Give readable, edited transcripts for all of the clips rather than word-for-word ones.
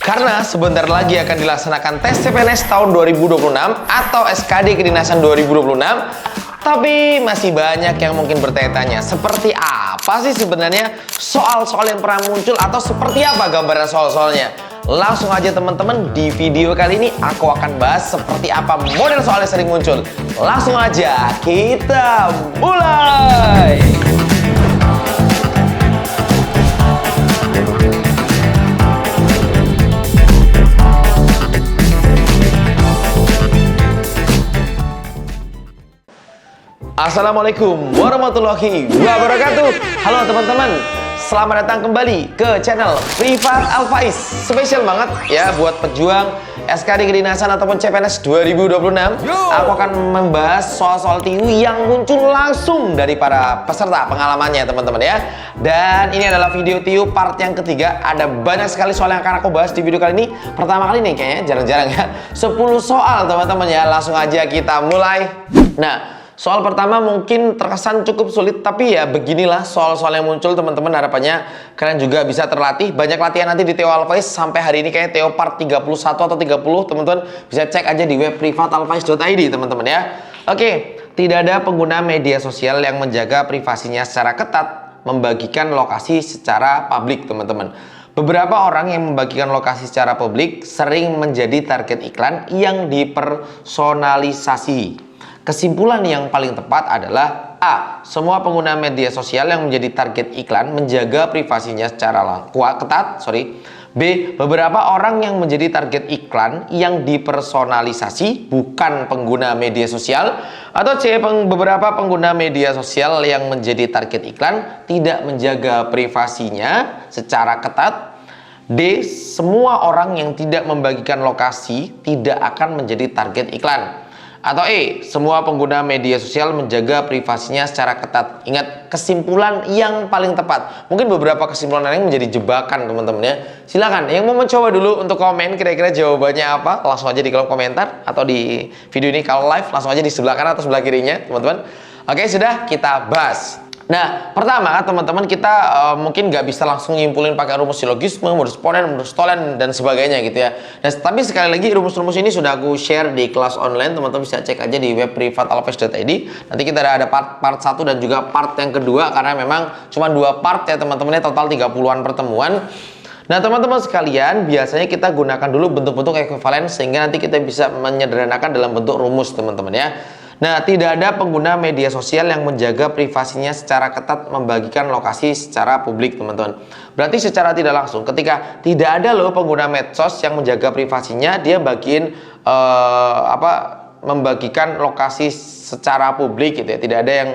Karena sebentar lagi akan dilaksanakan tes CPNS tahun 2026 atau SKD Kedinasan 2026. Tapi masih banyak yang mungkin bertanya-tanya, seperti apa sih sebenarnya soal-soal yang pernah muncul atau seperti apa gambaran soal-soalnya? Langsung aja teman-teman, di video kali ini aku akan bahas seperti apa model soal yang sering muncul. Langsung aja kita mulai. Assalamualaikum warahmatullahi wabarakatuh. Halo teman-teman, selamat datang kembali ke channel Privat Alfaiz. Spesial banget ya buat pejuang SKD Kedinasan ataupun CPNS 2026. Aku akan membahas soal-soal TIU yang muncul langsung dari para peserta pengalamannya teman-teman ya. Dan ini adalah video TIU part yang ketiga. Ada banyak sekali soal yang akan aku bahas di video kali ini. Pertama kali nih kayaknya jarang-jarang ya, 10 soal teman-teman ya. Langsung aja kita mulai. Nah, soal pertama mungkin terkesan cukup sulit, tapi ya beginilah soal-soal yang muncul teman-teman. Harapannya kalian juga bisa terlatih. Banyak latihan nanti di Theo Alfaiz. Sampai hari ini kayaknya Theo part 31 atau 30. Teman-teman bisa cek aja di web privatalfaiz.id teman-teman ya. Oke, tidak ada pengguna media sosial yang menjaga privasinya secara ketat membagikan lokasi secara publik teman-teman. Beberapa orang yang membagikan lokasi secara publik sering menjadi target iklan yang dipersonalisasi. Kesimpulan yang paling tepat adalah A. Semua pengguna media sosial yang menjadi target iklan menjaga privasinya secara ketat. B. Beberapa orang yang menjadi target iklan yang dipersonalisasi bukan pengguna media sosial. Atau C. Beberapa pengguna media sosial yang menjadi target iklan tidak menjaga privasinya secara ketat. D. Semua orang yang tidak membagikan lokasi tidak akan menjadi target iklan. Atau E, semua pengguna media sosial menjaga privasinya secara ketat. Ingat, kesimpulan yang paling tepat. Mungkin beberapa kesimpulan lain menjadi jebakan teman-teman ya. Silakan yang mau mencoba dulu untuk komen kira-kira jawabannya apa, langsung aja di kolom komentar atau di video ini kalau live langsung aja di sebelah kanan atau sebelah kirinya teman-teman. Oke, sudah kita bahas. Nah, pertama teman-teman kita mungkin nggak bisa langsung nyimpulin pakai rumus silogisme, modus ponens, modus tollens dan sebagainya gitu ya. Nah, tapi sekali lagi rumus-rumus ini sudah aku share di kelas online, teman-teman bisa cek aja di web privatalfaiz.id. Nanti kita ada part 1 dan juga part yang kedua karena memang cuma 2 part ya teman-temannya, total 30-an pertemuan. Nah teman-teman sekalian, biasanya kita gunakan dulu bentuk-bentuk ekuivalen sehingga nanti kita bisa menyederhanakan dalam bentuk rumus teman-teman ya. Nah, tidak ada pengguna media sosial yang menjaga privasinya secara ketat membagikan lokasi secara publik, teman-teman. Berarti secara tidak langsung, ketika tidak ada loh pengguna medsos yang menjaga privasinya, dia membagikan lokasi secara publik gitu ya. Tidak ada yang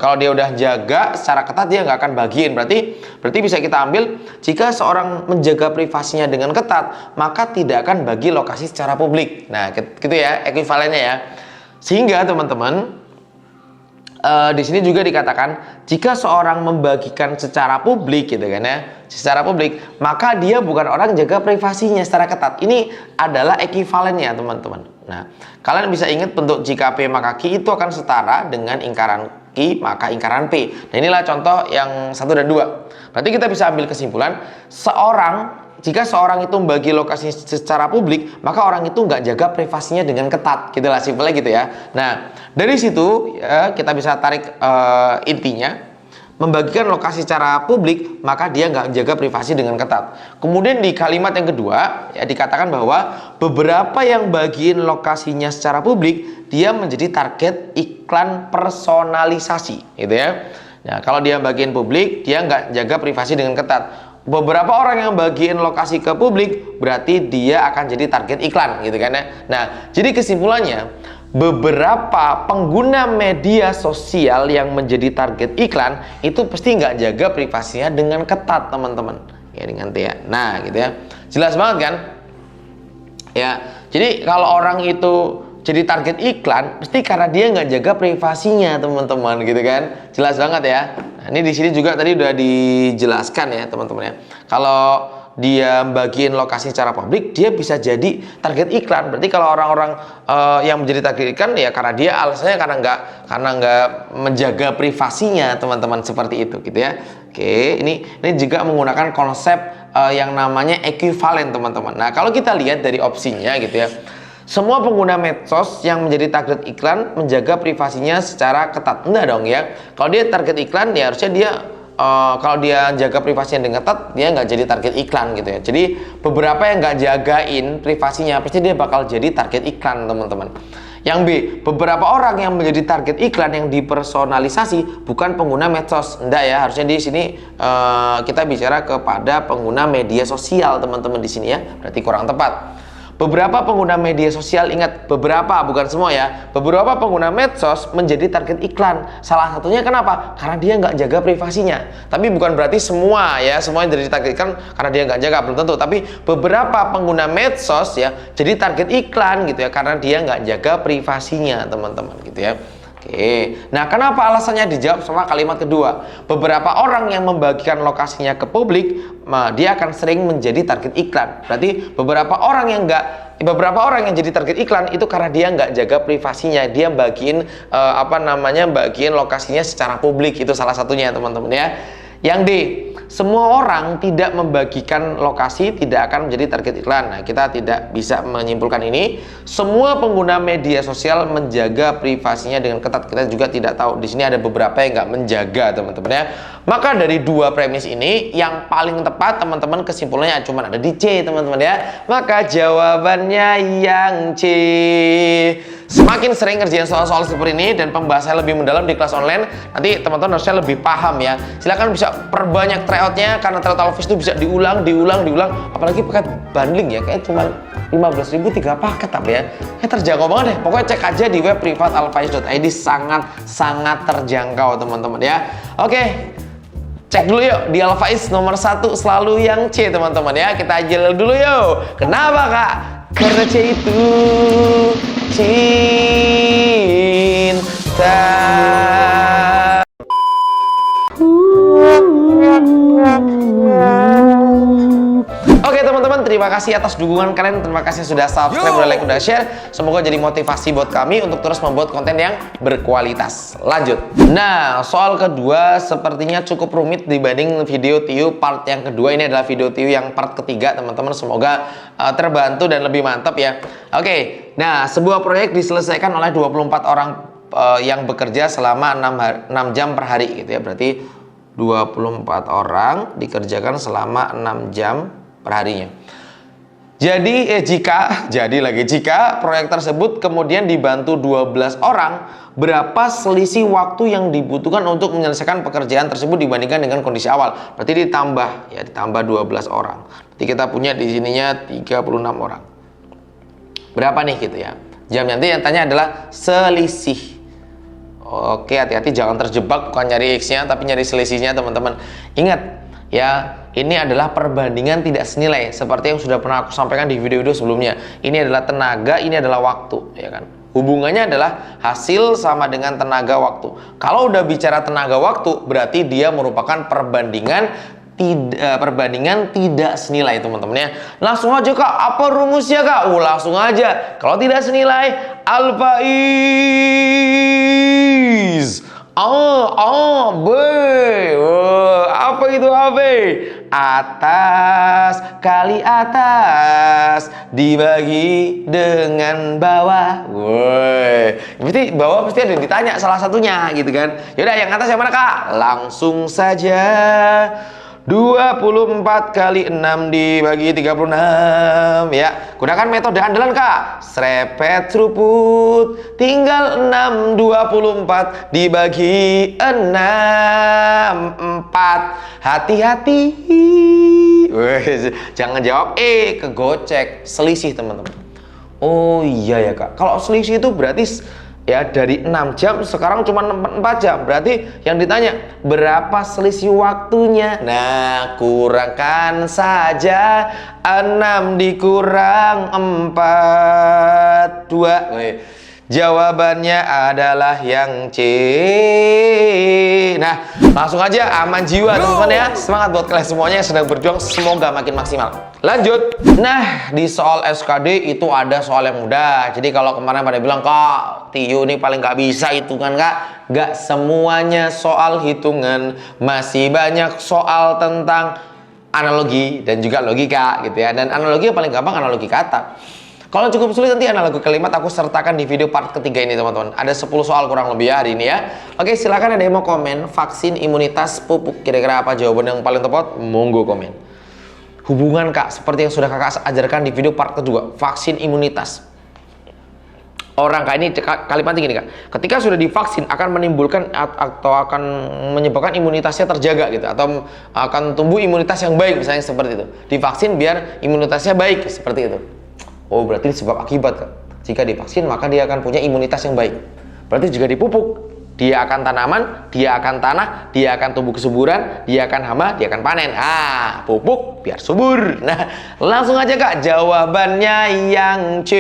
kalau dia udah jaga secara ketat dia nggak akan bagiin. Berarti bisa kita ambil jika seorang menjaga privasinya dengan ketat, maka tidak akan bagi lokasi secara publik. Nah, gitu ya ekuivalennya ya. Sehingga teman-teman di sini juga dikatakan jika seorang membagikan secara publik gitu kan ya, secara publik, maka dia bukan orang jaga privasinya secara ketat. Ini adalah ekuivalennya teman-teman. Nah, kalian bisa ingat bentuk jika P maka Q itu akan setara dengan ingkaran Q maka ingkaran P. Nah, inilah contoh yang 1 dan 2. Berarti kita bisa ambil kesimpulan jika seorang itu membagi lokasi secara publik, maka orang itu nggak jaga privasinya dengan ketat, gitulah simpelnya gitu ya. Nah, dari situ ya, kita bisa tarik intinya, membagikan lokasi secara publik, maka dia nggak jaga privasi dengan ketat. Kemudian di kalimat yang kedua, ya dikatakan bahwa beberapa yang bagiin lokasinya secara publik, dia menjadi target iklan personalisasi, gitu ya. Nah, kalau dia bagiin publik, dia nggak jaga privasi dengan ketat. Beberapa orang yang bagiin lokasi ke publik berarti dia akan jadi target iklan gitu kan ya. Nah, jadi kesimpulannya beberapa pengguna media sosial yang menjadi target iklan itu pasti nggak jaga privasinya dengan ketat teman-teman. Ya dengan ya. Nah, gitu ya. Jelas banget kan? Ya. Jadi kalau orang itu jadi target iklan pasti karena dia nggak jaga privasinya teman-teman gitu kan. Jelas banget ya. Nah, ini di sini juga tadi udah dijelaskan ya teman-teman ya. Kalau dia bagiin lokasi secara publik, dia bisa jadi target iklan. Berarti kalau orang-orang yang menjadi target iklan ya karena dia alasannya karena nggak menjaga privasinya teman-teman, seperti itu gitu ya. Oke, ini juga menggunakan konsep yang namanya ekuivalen teman-teman. Nah, kalau kita lihat dari opsinya gitu ya, semua pengguna medsos yang menjadi target iklan menjaga privasinya secara ketat. Enggak dong ya. Kalau dia target iklan ya harusnya dia kalau dia jaga privasinya dengan ketat, dia nggak jadi target iklan gitu ya. Jadi beberapa yang nggak jagain privasinya pasti dia bakal jadi target iklan teman-teman. Yang B, beberapa orang yang menjadi target iklan yang dipersonalisasi bukan pengguna medsos. Enggak ya, harusnya di sini kita bicara kepada pengguna media sosial teman-teman di sini ya. Berarti kurang tepat. Beberapa pengguna media sosial, ingat beberapa bukan semua ya, beberapa pengguna medsos menjadi target iklan. Salah satunya kenapa? Karena dia nggak jaga privasinya. Tapi bukan berarti semua ya, semuanya jadi target iklan karena dia nggak jaga, belum tentu. Tapi beberapa pengguna medsos ya jadi target iklan gitu ya, karena dia nggak jaga privasinya teman-teman gitu ya. Oke, nah kenapa alasannya dijawab sama kalimat kedua? Beberapa orang yang membagikan lokasinya ke publik, dia akan sering menjadi target iklan. Berarti beberapa orang yang jadi target iklan itu karena dia nggak jaga privasinya, dia bagiin bagiin lokasinya secara publik, itu salah satunya teman-teman ya. Yang D, semua orang tidak membagikan lokasi tidak akan menjadi target iklan. Nah, kita tidak bisa menyimpulkan ini. Semua pengguna media sosial menjaga privasinya dengan ketat. Kita juga tidak tahu. Di sini ada beberapa yang nggak menjaga, teman-teman ya. Maka dari dua premis ini, yang paling tepat teman-teman kesimpulannya cuma ada di C, teman-teman ya. Maka jawabannya yang C. Semakin sering ngerjain soal-soal seperti ini dan pembahasannya lebih mendalam di kelas online, nanti teman-teman harusnya lebih paham ya. Silahkan bisa perbanyak tryoutnya, karena tryout Alphys itu bisa diulang. Apalagi paket bundling ya, kayak cuma 15.000 3 paket tapi ya. Ya terjangkau banget deh. Pokoknya cek aja di web privatalphys.id, sangat terjangkau teman-teman ya. Oke. Cek dulu yuk di Alphys nomor 1 selalu yang C teman-teman ya. Kita aja dulu yuk. Kenapa Kak? Karena C itu cinta. Oke teman-teman, terima kasih atas dukungan kalian. Terima kasih sudah subscribe, udah like, udah share. Semoga jadi motivasi buat kami untuk terus membuat konten yang berkualitas. Lanjut. Nah, soal kedua sepertinya cukup rumit dibanding video Tiu part yang kedua. Ini adalah video Tiu yang part ketiga teman-teman. Semoga terbantu dan lebih mantap ya. Oke, nah sebuah proyek diselesaikan oleh 24 orang yang bekerja selama 6 jam per hari gitu ya. Berarti 24 orang dikerjakan selama 6 jam perharinya. Jadi jika proyek tersebut kemudian dibantu 12 orang, berapa selisih waktu yang dibutuhkan untuk menyelesaikan pekerjaan tersebut dibandingkan dengan kondisi awal? Berarti ditambah 12 orang. Berarti kita punya di sininya 36 orang. Berapa nih gitu ya? Jam, nanti yang tanya adalah selisih. Oke, hati-hati jangan terjebak, bukan nyari X-nya tapi nyari selisihnya teman-teman. Ingat ya, ini adalah perbandingan tidak senilai seperti yang sudah pernah aku sampaikan di video-video sebelumnya. Ini adalah tenaga, ini adalah waktu, ya kan? Hubungannya adalah hasil sama dengan tenaga waktu. Kalau udah bicara tenaga waktu, berarti dia merupakan perbandingan tidak senilai teman-teman ya. Langsung aja Kak, apa rumusnya Kak? Langsung aja. Kalau tidak senilai, Alphys B. Apa itu AB? Atas kali atas dibagi dengan bawah. Berarti bawah pasti ada ditanya salah satunya gitu kan. Yaudah, yang atas yang mana Kak? Langsung saja. 24 kali 6 dibagi 36 ya. Gunakan metode andalan Kak. Serepet seruput. Tinggal 6 24 dibagi 6 4. Hati-hati. Jangan jawab kegocek. Selisih teman-teman. Oh iya ya Kak. Kalau selisih itu berarti ya dari 6 jam sekarang cuma 4 jam. Berarti yang ditanya berapa selisih waktunya? Nah, kurangkan saja 6 dikurang 4 2. Jawabannya adalah yang C. Nah, langsung aja aman jiwa teman-teman ya. Semangat buat kalian semuanya yang sedang berjuang, semoga makin maksimal. Lanjut. Nah, di soal SKD itu ada soal yang mudah. Jadi kalau kemarin pada bilang, Kak, Tio ini paling nggak bisa hitungan, Kak. Nggak semuanya soal hitungan. Masih banyak soal tentang analogi dan juga logika gitu ya. Dan analogi yang paling gampang analogi kata. Kalau cukup sulit nanti analogi kalimat aku sertakan di video part ketiga ini teman-teman. Ada 10 soal kurang lebih ya hari ini ya. Oke, silakan ada yang mau komen vaksin imunitas pupuk. Kira-kira apa jawaban yang paling tepat? Monggo komen. Hubungan Kak, seperti yang sudah Kakak ajarkan di video part kedua, vaksin imunitas. Orang Kak ini kalimatnya gini Kak. Ketika sudah divaksin akan menimbulkan atau akan menyebabkan imunitasnya terjaga gitu, atau akan tumbuh imunitas yang baik misalnya seperti itu. Divaksin biar imunitasnya baik seperti itu. Oh, berarti sebab akibat Kak. Jika divaksin maka dia akan punya imunitas yang baik. Berarti jika dipupuk, dia akan tanaman, dia akan tanah, dia akan tumbuh kesuburan, dia akan hama, dia akan panen. Ah, pupuk biar subur. Nah, langsung aja Kak, jawabannya yang C.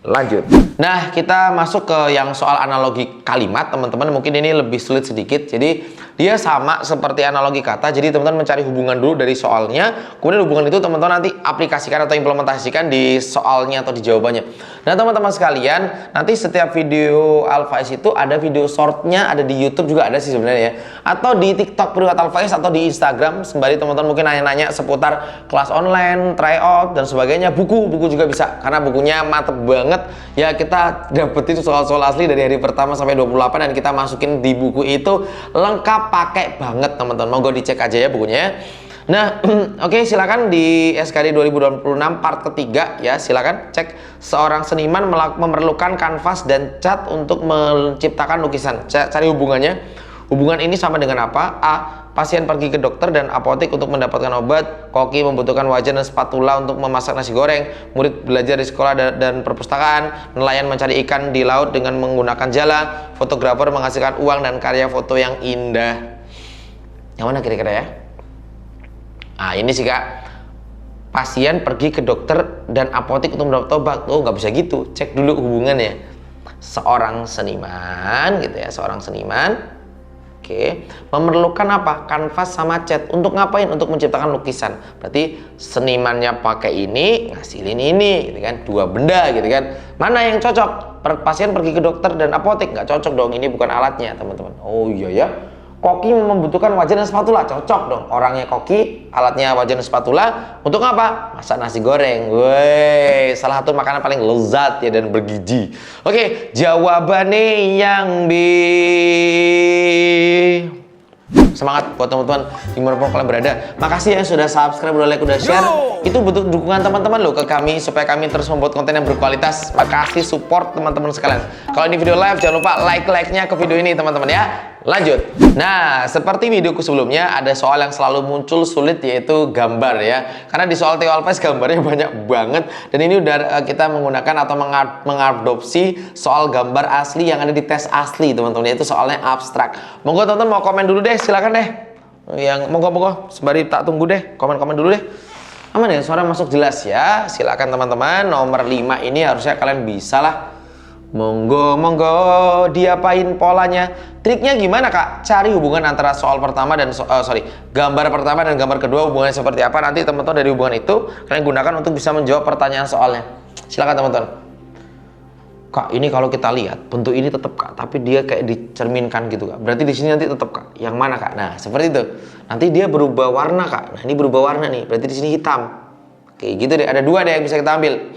Lanjut. Nah, kita masuk ke yang soal analogi kalimat, teman-teman. Mungkin ini lebih sulit sedikit. Jadi dia sama seperti analogi kata. Jadi teman-teman mencari hubungan dulu dari soalnya, kemudian hubungan itu teman-teman nanti aplikasikan atau implementasikan di soalnya atau di jawabannya. Nah, teman-teman sekalian, nanti setiap video Alfaiz itu ada video shortnya, ada di YouTube juga ada sih sebenarnya ya, atau di TikTok Priwat Alfaiz atau di Instagram. Sembari teman-teman mungkin nanya-nanya seputar kelas online, tryout dan sebagainya. Buku juga bisa, karena bukunya mantep banget ya. Kita dapetin soal-soal asli dari hari pertama sampai 28 dan kita masukin di buku itu lengkap, pakai banget teman-teman. Monggo dicek aja ya bukunya. Nah, oke, silakan di SKD 2026 part ketiga ya, silakan cek. Seorang seniman memerlukan kanvas dan cat untuk menciptakan lukisan. Cari hubungannya. Hubungan ini sama dengan apa? A. Pasien pergi ke dokter dan apotek untuk mendapatkan obat. Koki membutuhkan wajan dan spatula untuk memasak nasi goreng. Murid belajar di sekolah dan perpustakaan. Nelayan mencari ikan di laut dengan menggunakan jala. Fotografer menghasilkan uang dan karya foto yang indah. Yang mana kira-kira ya? Ah, ini sih Kak. Pasien pergi ke dokter dan apotek untuk mendapat obat. Oh, nggak bisa gitu. Cek dulu hubungannya. Seorang seniman gitu ya, seorang seniman. Oke, memerlukan apa? Kanvas sama cat. Untuk ngapain? Untuk menciptakan lukisan. Berarti senimannya pakai ini, ngasilin ini, gitu kan? Dua benda, gitu kan? Mana yang cocok? Pasien pergi ke dokter dan apotek, nggak cocok dong. Ini bukan alatnya, teman-teman. Oh iya ya. Koki membutuhkan wajan dan spatula, cocok dong. Orangnya koki, alatnya wajan dan spatula. Untuk apa? Masak nasi goreng. Woi, salah satu makanan paling lezat ya dan bergizi. Oke, jawabannya yang B. Semangat buat teman-teman dimanapun kalian berada. Makasih yang sudah subscribe, udah like, udah share. Itu bentuk dukungan teman-teman loh ke kami supaya kami terus membuat konten yang berkualitas. Makasih support teman-teman sekalian. Kalau ini video live jangan lupa like-nya ke video ini teman-teman ya. Lanjut. Nah, seperti videoku sebelumnya ada soal yang selalu muncul sulit yaitu gambar ya. Karena di soal Tio Alfaiz gambarnya banyak banget dan ini udah kita menggunakan atau mengadopsi soal gambar asli yang ada di tes asli teman-teman, yaitu soalnya abstrak. Monggo teman-teman mau komen dulu deh, silakan deh. Yang monggo sembari tak tunggu deh, komen-komen dulu deh. Aman ya, suara masuk jelas ya. Silakan teman-teman, nomor 5 ini harusnya kalian bisa lah. Monggo diapain polanya? Triknya gimana Kak? Cari hubungan antara soal pertama dan gambar pertama dan gambar kedua, hubungannya seperti apa? Nanti teman-teman dari hubungan itu kalian gunakan untuk bisa menjawab pertanyaan soalnya. Silakan teman-teman. Kak, ini kalau kita lihat bentuk ini tetap Kak, tapi dia kayak dicerminkan gitu Kak. Berarti di sini nanti tetap Kak. Yang mana Kak? Nah, seperti itu. Nanti dia berubah warna Kak. Nah, ini berubah warna nih. Berarti di sini hitam. Oke, gitu deh. Ada dua deh yang bisa kita ambil.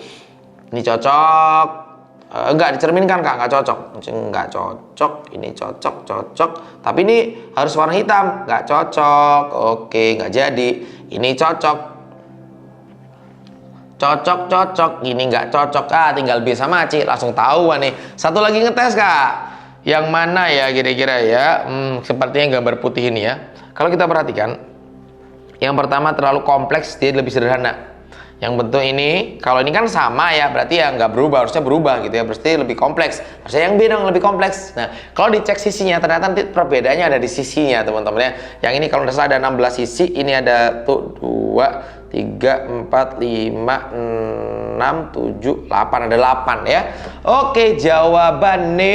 Ini cocok. Enggak dicerminkan Kak, enggak cocok. Enggak cocok. Ini cocok. Tapi ini harus warna hitam. Enggak cocok. Oke, enggak jadi. Ini cocok. Cocok. Ini enggak cocok. Ah, tinggal B sama C. Langsung tahu nih. Satu lagi ngetes Kak. Yang mana ya kira-kira ya? Sepertinya gambar putih ini ya. Kalau kita perhatikan, yang pertama terlalu kompleks, dia lebih sederhana. Yang bentuk ini, kalau ini kan sama ya, berarti ya nggak berubah, harusnya berubah gitu ya, berarti lebih kompleks. Harusnya yang B dong, lebih kompleks. Nah, kalau dicek sisinya, ternyata nanti perbedaannya ada di sisinya teman-teman ya. Yang ini kalau nggak salah ada 16 sisi, ini ada tuh 2, 3, 4, 5, 6, 7, 8. Ada 8 ya. Oke, jawabannya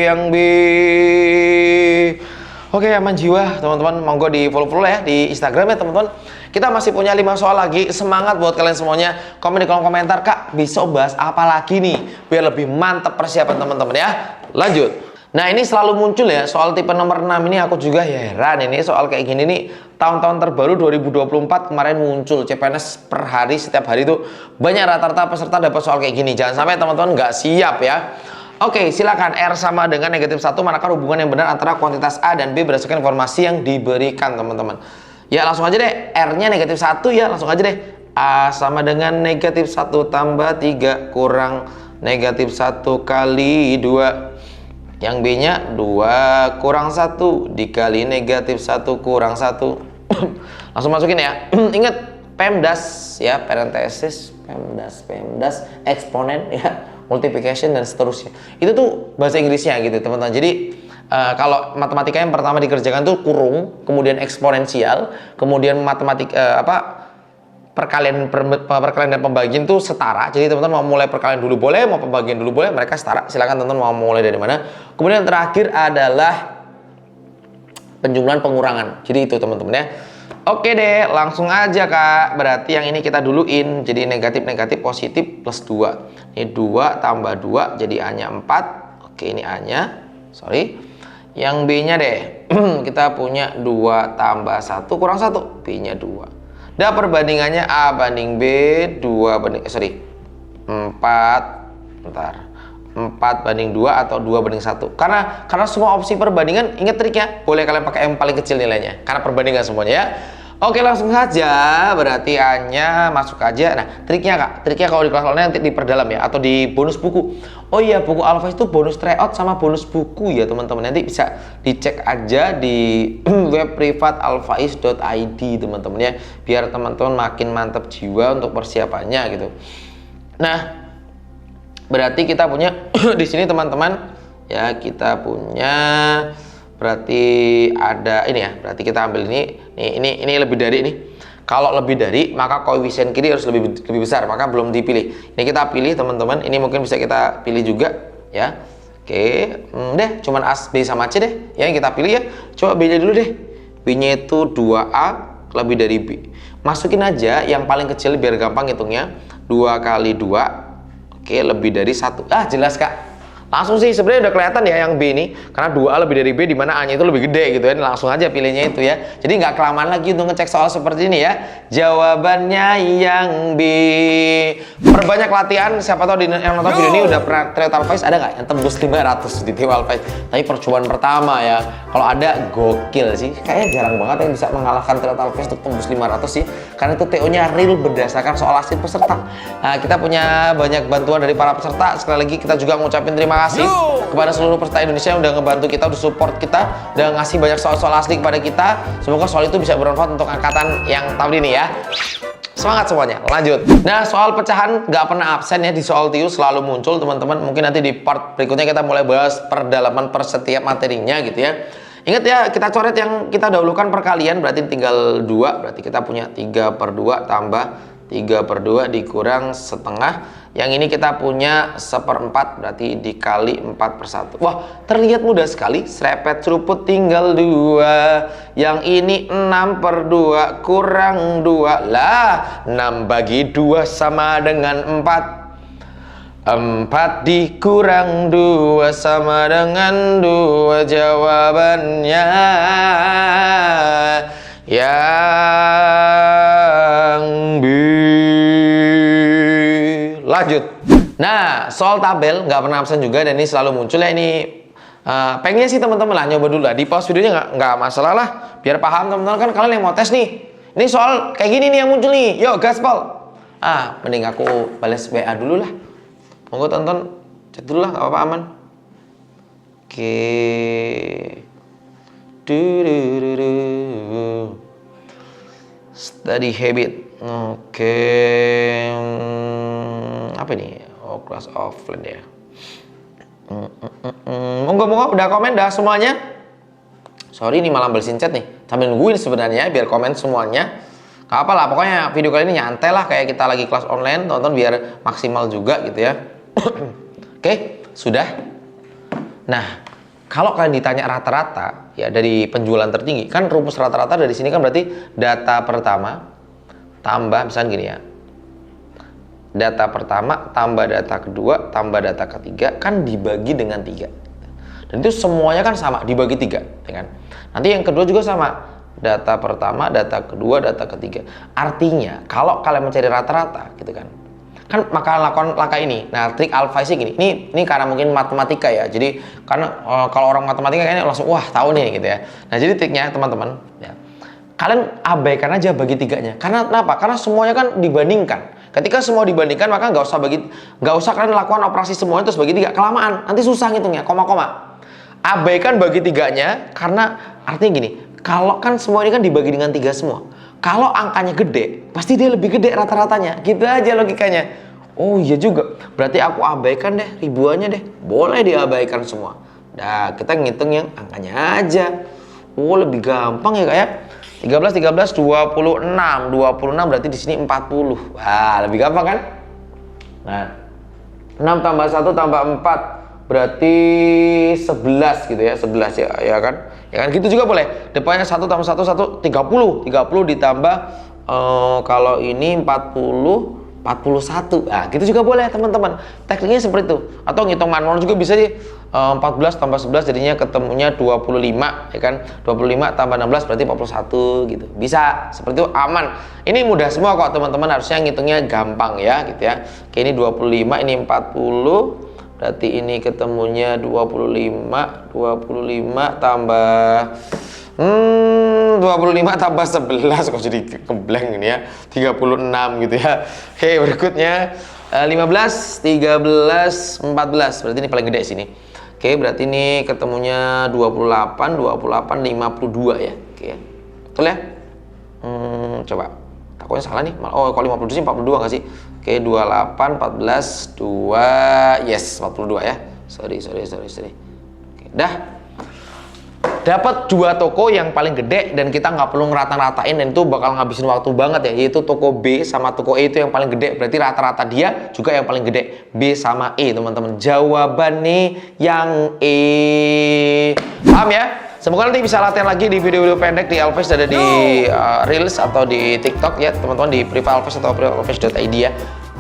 yang B. Oke, aman jiwa teman-teman, monggo di follow ya di Instagram ya teman-teman. Kita masih punya 5 soal lagi. Semangat buat kalian semuanya. Komen di kolom komentar, Kak, bisa bahas apa lagi nih biar lebih mantap persiapan teman-teman ya. Lanjut. Nah, ini selalu muncul ya soal tipe nomor 6 ini. Aku juga heran, ini soal kayak gini nih tahun-tahun terbaru 2024 kemarin muncul CPNS per hari, setiap hari itu banyak rata-rata peserta dapat soal kayak gini. Jangan sampai teman-teman nggak siap ya. Oke, silakan. R sama dengan negatif 1, manakah hubungan yang benar antara kuantitas A dan B berdasarkan informasi yang diberikan teman-teman. Ya langsung aja deh, R-nya negatif 1 ya, langsung aja deh. A sama dengan negatif 1 tambah 3 kurang negatif 1 kali 2. Yang B-nya 2 kurang 1 dikali negatif 1 kurang 1. Langsung masukin ya. Ingat, PEMDAS ya, parenthesis, PEMDAS, eksponen ya, multiplication dan seterusnya. Itu tuh bahasa Inggrisnya gitu teman-teman. Jadi kalau matematika yang pertama dikerjakan tuh kurung, kemudian eksponensial, kemudian perkalian dan pembagian tuh setara. Jadi teman-teman mau mulai perkalian dulu boleh, mau pembagian dulu boleh, mereka setara. Silakan teman-teman mau mulai dari mana. Kemudian yang terakhir adalah penjumlahan pengurangan. Jadi itu teman-teman ya. Oke deh, langsung aja Kak. Berarti yang ini kita duluin. Jadi negatif positif plus 2. Ini 2 tambah 2 jadi A-nya 4. Oke, ini A-nya. Sorry. Yang B-nya deh. Kita punya 2 tambah 1 kurang 1. B-nya 2. Dan perbandingannya A banding B, 4 banding 2 atau 2 banding 1. Karena semua opsi perbandingan, ingat triknya, boleh kalian pakai yang paling kecil nilainya. Karena perbandingan semuanya ya. Oke, langsung saja. Berarti A-nya masuk aja. Nah, triknya Kak, kalau di kelas online nanti diperdalam ya, atau di bonus buku. Oh iya, buku Alphais itu bonus tryout sama bonus buku ya teman-teman. Nanti bisa dicek aja di web privat alphais.id teman-teman ya. Biar teman-teman makin mantap jiwa untuk persiapannya gitu. Nah, berarti kita punya di sini teman-teman ya, kita punya berarti ada ini ya. Berarti kita ambil ini lebih dari ini. Kalau lebih dari maka koefisien kiri harus lebih besar, maka belum dipilih. Ini kita pilih teman-teman. Ini mungkin bisa kita pilih juga ya. Oke, deh cuman A, B sama C deh. Ya, yang kita pilih ya. Coba B-nya dulu deh. B-nya itu 2A lebih dari B. Masukin aja yang paling kecil biar gampang hitungnya. 2 kali 2. Oke, lebih dari 1. Ah, jelas Kak. Langsung sih sebenarnya udah kelihatan ya yang B ini. Karena 2A lebih dari B, dimana A-nya itu lebih gede gitu ya. Langsung aja pilihnya itu ya. Jadi nggak kelamaan lagi untuk ngecek soal seperti ini ya. Jawabannya yang B. Perbanyak latihan. Siapa tahu yang nonton video ini udah pernah tryout Alphais, ada nggak yang tembus 500 di tim Alphais? Tapi percobaan pertama ya. Kalau ada, gokil sih. Kayaknya jarang banget yang bisa mengalahkan tryout Alphais untuk tembus 500 sih. Karena itu TO-nya real berdasarkan soal asli peserta. Nah, kita punya banyak bantuan dari para peserta. Sekali lagi kita juga ngucapin terima kasih kepada seluruh peserta Indonesia yang udah ngebantu kita, udah support kita, udah ngasih banyak soal-soal asli kepada kita. Semoga soal itu bisa bermanfaat untuk angkatan yang tahun ini ya. Semangat semuanya, lanjut. Nah, soal pecahan nggak pernah absen ya, di soal TIU selalu muncul teman-teman. Mungkin nanti di part berikutnya kita mulai bahas perdalaman per setiap materinya gitu ya. Ingat ya, kita coret yang kita dahulukan perkalian, berarti tinggal 2. Berarti kita punya 3/2 tambah 3/2 dikurang setengah. Yang ini kita punya 1/4, berarti dikali 4/1. Wah, terlihat mudah sekali. Serepet seruput tinggal 2. Yang ini 6/2 kurang 2. Lah, 6 bagi 2 sama dengan 4. 4 dikurang 2 sama dengan 2. Jawabannya yang B. Lanjut. Nah, soal tabel nggak pernah absen juga, dan ini selalu muncul ya. Ini pengen sih teman-teman lah nyoba dulu lah. Di pause videonya nggak masalah lah, biar paham teman-teman, kan kalian yang mau tes nih. Ini soal kayak gini nih yang muncul nih. Yuk gaspol. Mending aku balas WA dulu lah. Monggo tonton, chat dulu lah, nggak apa-apa, aman. Oke. Study habit. Oke. Apa ini? Oh, kelas offline ya. Monggo udah komen dah semuanya. Sorry, ini malah balesin chat nih. Sambil nungguin sebenarnya biar komen semuanya. Gak apa lah, pokoknya video kali ini nyantai lah, kayak kita lagi kelas online, tonton biar maksimal juga gitu ya. Oke, sudah. Nah, kalau kalian ditanya rata-rata ya dari penjualan tertinggi, kan rumus rata-rata dari sini kan berarti data pertama tambah misalnya gini ya. Data pertama tambah data kedua tambah data ketiga kan dibagi dengan 3. Dan itu semuanya kan sama, dibagi 3, ya kan? Nanti yang kedua juga sama. Data pertama, data kedua, data ketiga. Artinya kalau kalian mencari rata-rata gitu kan maka lakukan langkah ini. Nah, trik alpha sih gini. Ini karena mungkin matematika ya. Jadi karena kalau orang matematika kayaknya langsung wah tahu nih gitu ya. Nah, jadi triknya teman-teman ya. Kalian abaikan aja bagi 3-nya. Karena kenapa? Karena semuanya kan dibandingkan. Ketika semua dibandingkan maka nggak usah kalian lakukan operasi semuanya terus bagi 3. Kelamaan, nanti susah ngitungnya, koma-koma. Abaikan bagi 3-nya karena artinya gini. Kalau kan semua ini kan dibagi dengan 3 semua. Kalau angkanya gede, pasti dia lebih gede rata-ratanya. Gitu aja logikanya. Oh iya juga. Berarti aku abaikan deh ribuannya deh. Boleh diabaikan semua. Nah, kita ngitung yang angkanya aja. Oh, lebih gampang ya kayak 13 26. 26 berarti di sini 40. Wah, lebih gampang kan? Nah, 6 tambah 1 tambah 4 berarti 11 gitu ya. 11 ya kan? Ya kan gitu juga boleh. Depannya 1 tambah 1 30 ditambah kalau ini 41. Nah, gitu juga boleh teman-teman. Tekniknya seperti itu. Atau ngitung manual juga bisa sih. 14 tambah 11 jadinya ketemunya 25 ya kan. 25 tambah 16 berarti 41 gitu. Bisa. Seperti itu aman. Ini mudah semua kok teman-teman, harusnya ngitungnya gampang ya gitu ya. Oke, ini 25, ini 40. Berarti ini ketemunya 25 tambah 25 tambah 11 kok jadi keblank ini ya. 36 gitu ya. Oke, berikutnya 15, 13, 14. Berarti ini paling gede sini. Oke, berarti ini ketemunya 28, 52 ya. Oke ya. Betul ya? Coba. Takutnya salah nih. Oh, kalau 50 sih 42 nggak sih? Oke, 28, 14, 2, yes, 42 ya. Sorry. Oke, dah. Dapat 2 toko yang paling gede dan kita nggak perlu ngerata-ratain dan itu bakal ngabisin waktu banget ya, yaitu toko B sama toko E itu yang paling gede. Berarti rata-rata dia juga yang paling gede. B sama E, teman-teman. Jawabannya yang E. Paham ya? Semoga nanti bisa latihan lagi di video-video pendek di Alves, ada di Reels atau di TikTok ya teman-teman, di Priva Alves atau privalves.id ya.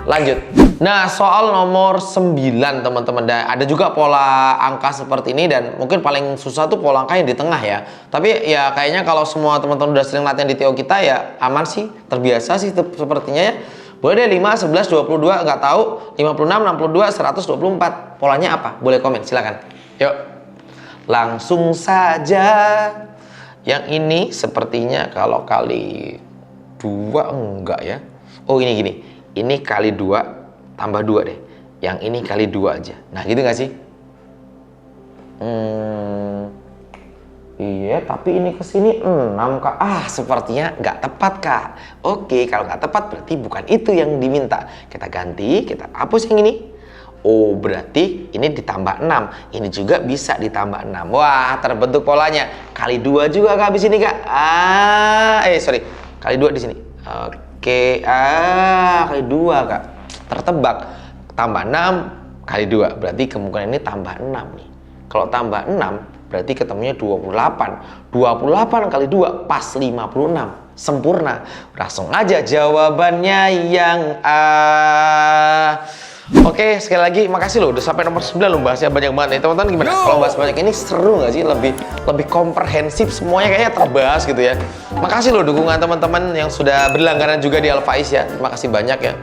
Lanjut. Nah, soal nomor 9 teman-teman, ada juga pola angka seperti ini dan mungkin paling susah tuh pola angka yang di tengah ya. Tapi ya kayaknya kalau semua teman-teman udah sering latihan di TO kita ya aman sih, terbiasa sih sepertinya ya. Boleh deh 5, 11, 22, nggak tahu, 56, 62, 124. Polanya apa? Boleh komen, silakan. Yuk. Langsung saja. Yang ini sepertinya kalau kali 2 enggak ya. Oh, ini gini. Ini kali 2 tambah 2 deh. Yang ini kali 2 aja. Nah, gitu nggak sih? Iya, tapi ini kesini 6 kak. Sepertinya nggak tepat kak. Oke, kalau nggak tepat berarti bukan itu yang diminta. Kita ganti, kita hapus yang ini. Oh, berarti ini ditambah 6. Ini juga bisa ditambah 6. Wah, terbentuk polanya. Kali 2 juga kak habis ini kak. Sorry. Kali 2 di sini. Oke, kali 2 kak. Tertebak. Tambah 6 kali 2. Berarti kemungkinan ini tambah 6 nih. Kalau tambah 6 berarti ketemunya 28. 28 kali 2 pas 56. Sempurna. Langsung aja jawabannya yang A. Oke, sekali lagi makasih loh udah sampai nomor 9 loh, bahasnya banyak banget nih teman-teman. Gimana kalau bahas banyak ini seru nggak sih? Lebih komprehensif, semuanya kayaknya terbahas gitu ya. Makasih loh dukungan teman-teman yang sudah berlangganan juga di Alfaiz ya. Terima kasih banyak ya.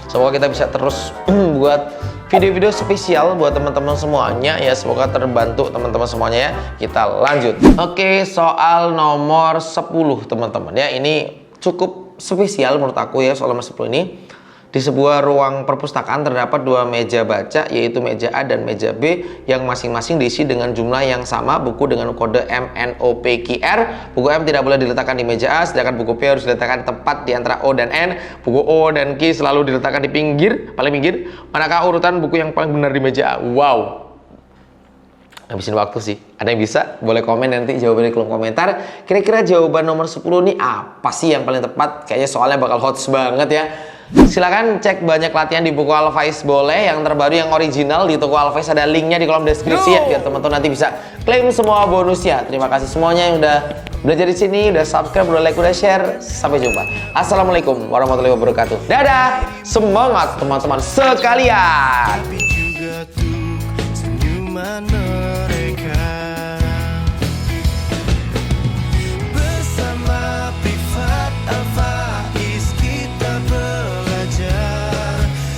Semoga kita bisa terus buat video-video spesial buat teman-teman semuanya ya. Semoga terbantu teman-teman semuanya ya. Kita lanjut. Oke, soal nomor 10 teman-teman ya. Ini cukup spesial menurut aku ya, soal nomor 10 ini. Di sebuah ruang perpustakaan terdapat 2 meja baca, yaitu meja A dan meja B, yang masing-masing diisi dengan jumlah yang sama, buku dengan kode MNOPQR. Buku M tidak boleh diletakkan di meja A, sedangkan buku P harus diletakkan tepat di antara O dan N. Buku O dan Q selalu diletakkan di paling pinggir. Manakah urutan buku yang paling benar di meja A? Wow. Habisin waktu sih. Ada yang bisa? Boleh komen nanti jawabannya di kolom komentar. Kira-kira jawaban nomor 10 nih apa sih yang paling tepat? Kayaknya soalnya bakal hot banget ya. Silakan cek banyak latihan di buku Alphais boleh. Yang terbaru yang original di toko Alphais ada linknya di kolom deskripsi ya. Biar teman-teman nanti bisa klaim semua bonusnya. Terima kasih semuanya yang udah belajar di sini, udah subscribe, udah like, udah share. Sampai jumpa. Assalamualaikum warahmatullahi wabarakatuh. Dadah. Semangat teman-teman sekalian.